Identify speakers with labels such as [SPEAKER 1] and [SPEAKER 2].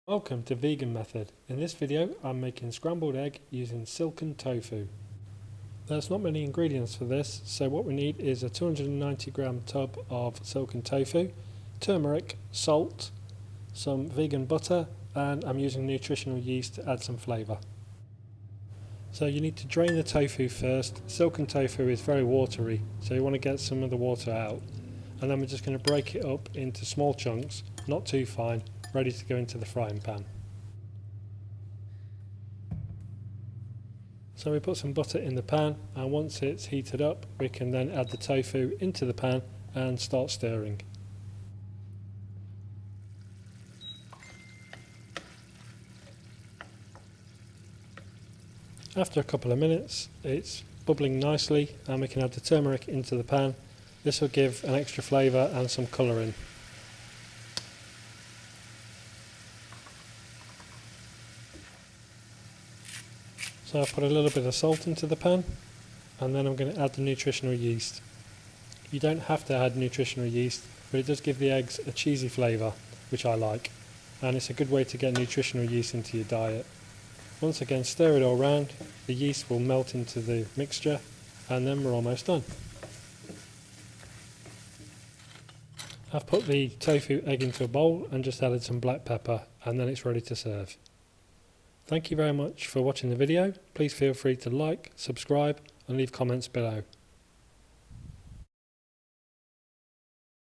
[SPEAKER 1] Welcome to Vegan Method. In this video I'm making scrambled egg using silken tofu. There's not many ingredients for this, so what we need is a 290 gram tub of silken tofu, turmeric, salt, some vegan butter, and I'm using nutritional yeast to add some flavour. So you need to drain the tofu first. Silken tofu is very watery, so you want to get some of the water out. And then we're just going to break it up into small chunks, not too fine, ready to go into the frying pan. So we put some butter in the pan, and once it's heated up we can then add the tofu into the pan and start stirring. After a couple of minutes it's bubbling nicely and we can add the turmeric into the pan. This will give an extra flavour and some colour in. So I've put a little bit of salt into the pan, and then I'm going to add the nutritional yeast. You don't have to add nutritional yeast, but it does give the eggs a cheesy flavour, which I like, and it's a good way to get nutritional yeast into your diet. Once again, stir it all round, the yeast will melt into the mixture, and then we're almost done. I've put the tofu egg into a bowl and just added some black pepper, and then it's ready to serve. Thank you very much for watching the video. Please feel free to like, subscribe and leave comments below.